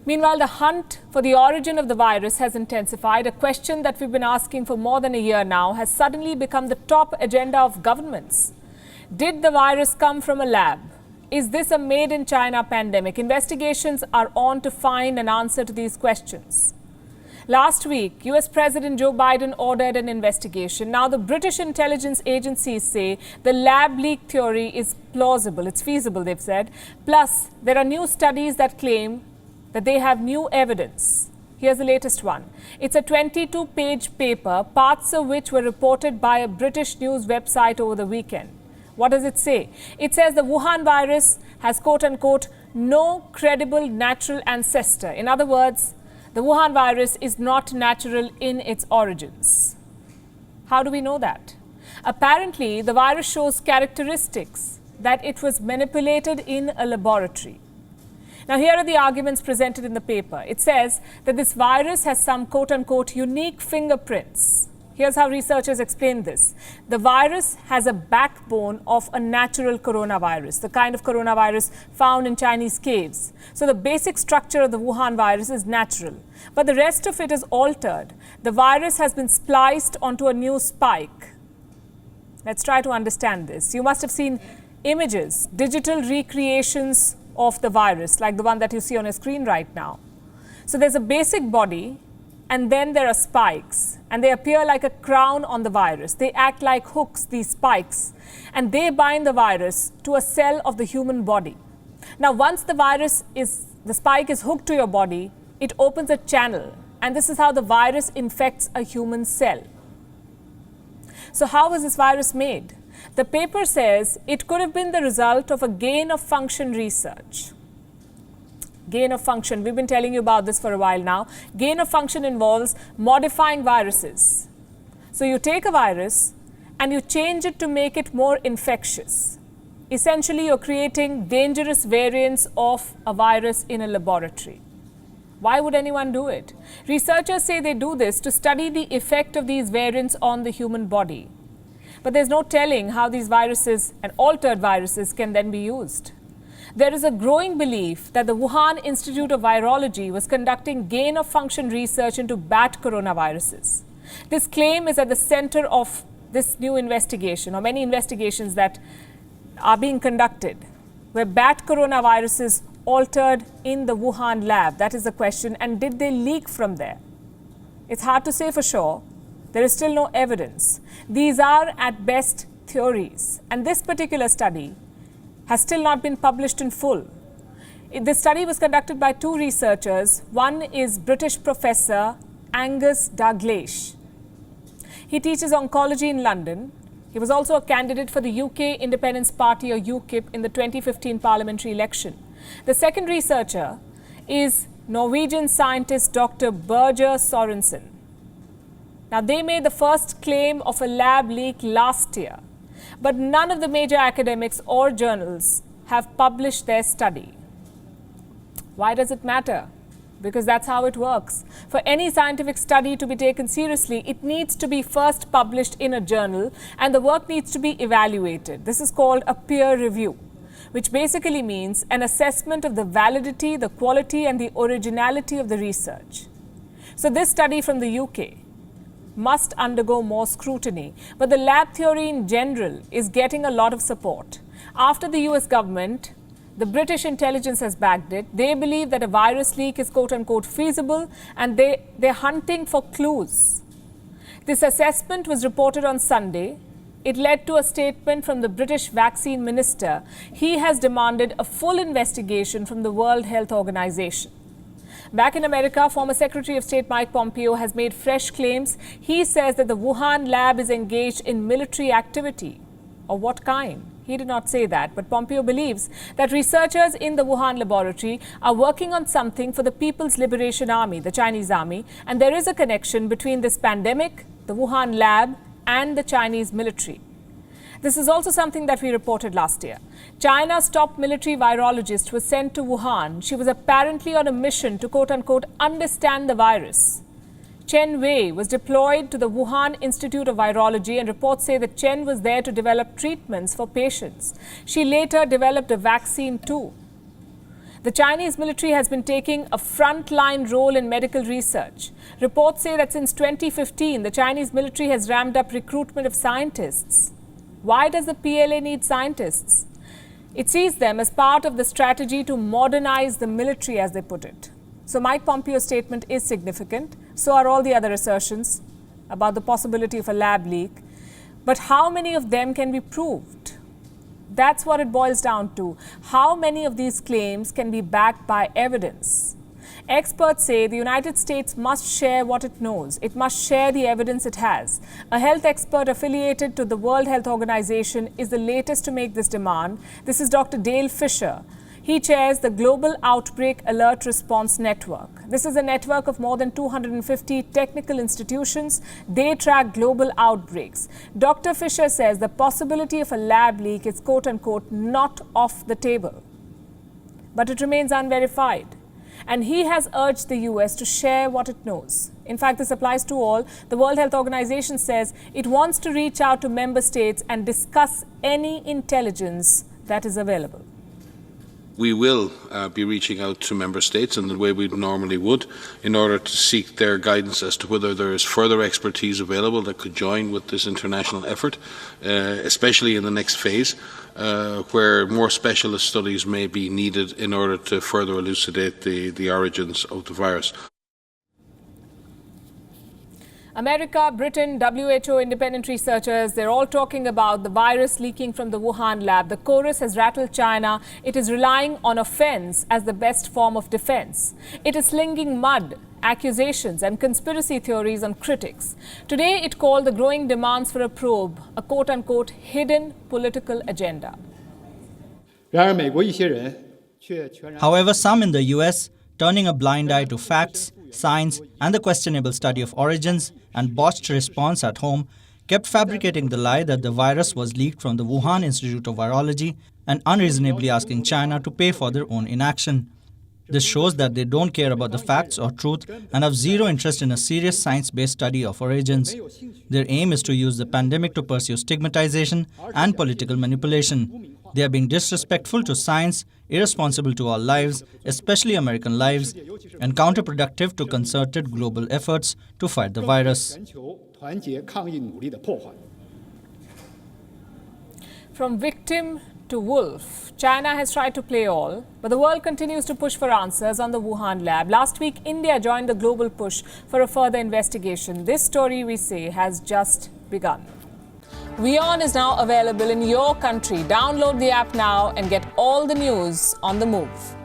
Meanwhile, the hunt for the origin of the virus has intensified. A question that we've been asking for more than a year now has suddenly become the top agenda of governments. Did the virus come from a lab? Is this a made-in-China pandemic? Investigations are on to find an answer to these questions. Last week, US President Joe Biden ordered an investigation. Now, the British intelligence agencies say the lab leak theory is plausible. It's feasible, they've said. Plus, there are new studies that claim that they have new evidence. Here's the latest one. It's a 22-page paper, parts of which were reported by a British news website over the weekend. What does it say? It says the Wuhan virus has, quote-unquote, no credible natural ancestor. In other words, the Wuhan virus is not natural in its origins. How do we know that? Apparently, the virus shows characteristics that it was manipulated in a laboratory. Now, here are the arguments presented in the paper. It says that this virus has some, quote-unquote, unique fingerprints. Here's how researchers explain this. The virus has a backbone of a natural coronavirus, the kind of coronavirus found in Chinese caves. So the basic structure of the Wuhan virus is natural, but the rest of it is altered. The virus has been spliced onto a new spike. Let's try to understand this. You must have seen images, digital recreations of the virus, like the one that you see on your screen right now. So there's a basic body, and then there are spikes, and they appear like a crown on the virus. They act like hooks, these spikes, and they bind the virus to a cell of the human body. Now, once the spike is hooked to your body, it opens a channel, and this is how the virus infects a human cell. So how was this virus made? The paper says it could have been the result of a gain-of-function research. Gain of function, we've been telling you about this for a while now. Gain of function involves modifying viruses. So you take a virus and you change it to make it more infectious. Essentially, you're creating dangerous variants of a virus in a laboratory. Why would anyone do it? Researchers say they do this to study the effect of these variants on the human body. But there's no telling how these viruses and altered viruses can then be used. There is a growing belief that the Wuhan Institute of Virology was conducting gain-of-function research into bat coronaviruses. This claim is at the center of this new investigation, or many investigations that are being conducted, where bat coronaviruses altered in the Wuhan lab. That is the question. And did they leak from there? It's hard to say for sure. There is still no evidence. These are, at best, theories. And this particular study has still not been published in full. This study was conducted by two researchers. One is British professor Angus Dalgleish. He teaches oncology in London. He was also a candidate for the UK Independence Party, or UKIP, in the 2015 parliamentary election. The second researcher is Norwegian scientist Dr. Birger Sorensen. Now, they made the first claim of a lab leak last year, but none of the major academics or journals have published their study. Why does it matter? Because that's how it works. For any scientific study to be taken seriously, it needs to be first published in a journal, and the work needs to be evaluated. This is called a peer review, which basically means an assessment of the validity, the quality, and the originality of the research. So this study from the UK must undergo more scrutiny. But the lab theory in general is getting a lot of support. After the US government, the British intelligence has backed it. They believe that a virus leak is, quote-unquote, feasible, and they're hunting for clues. This assessment was reported on Sunday. It led to a statement from the British vaccine minister. He has demanded a full investigation from the World Health Organization. Back in America, former Secretary of State Mike Pompeo has made fresh claims. He says that the Wuhan lab is engaged in military activity. Of what kind? He did not say that, but Pompeo believes that researchers in the Wuhan laboratory are working on something for the People's Liberation Army, the Chinese army, and there is a connection between this pandemic, the Wuhan lab, and the Chinese military. This is also something that we reported last year. China's top military virologist was sent to Wuhan. She was apparently on a mission to, quote-unquote, understand the virus. Chen Wei was deployed to the Wuhan Institute of Virology, and reports say that Chen was there to develop treatments for patients. She later developed a vaccine too. The Chinese military has been taking a frontline role in medical research. Reports say that since 2015, the Chinese military has ramped up recruitment of scientists. Why does the PLA need scientists? It sees them as part of the strategy to modernize the military, as they put it. So Mike Pompeo's statement is significant. So are all the other assertions about the possibility of a lab leak. But how many of them can be proved? That's what it boils down to. How many of these claims can be backed by evidence? Experts say the United States must share what it knows. It must share the evidence it has. A health expert affiliated to the World Health Organization is the latest to make this demand. This is Dr. Dale Fisher. He chairs the Global Outbreak Alert Response Network. This is a network of more than 250 technical institutions. They track global outbreaks. Dr. Fisher says the possibility of a lab leak is quote-unquote not off the table. But it remains unverified. And he has urged the US to share what it knows. In fact, this applies to all. The World Health Organization says it wants to reach out to member states and discuss any intelligence that is available. We will be reaching out to member states in the way we normally would in order to seek their guidance as to whether there is further expertise available that could join with this international effort, especially in the next phase, where more specialist studies may be needed in order to further elucidate the origins of the virus. America, Britain, WHO, independent researchers, they're all talking about the virus leaking from the Wuhan lab. The chorus has rattled China. It is relying on offense as the best form of defense. It is slinging mud, accusations and conspiracy theories on critics. Today, it called the growing demands for a probe a quote-unquote hidden political agenda. However, some in the US, turning a blind eye to facts, science and the questionable study of origins and botched response at home, kept fabricating the lie that the virus was leaked from the Wuhan Institute of Virology and unreasonably asking China to pay for their own inaction. This shows that they don't care about the facts or truth and have zero interest in a serious science-based study of origins. Their aim is to use the pandemic to pursue stigmatization and political manipulation. They are being disrespectful to science, irresponsible to our lives, especially American lives, and counterproductive to concerted global efforts to fight the virus. From victim to wolf, China has tried to play all, but the world continues to push for answers on the Wuhan lab. Last week, India joined the global push for a further investigation. This story, we say, has just begun. WION is now available in your country. Download the app now and get all the news on the move.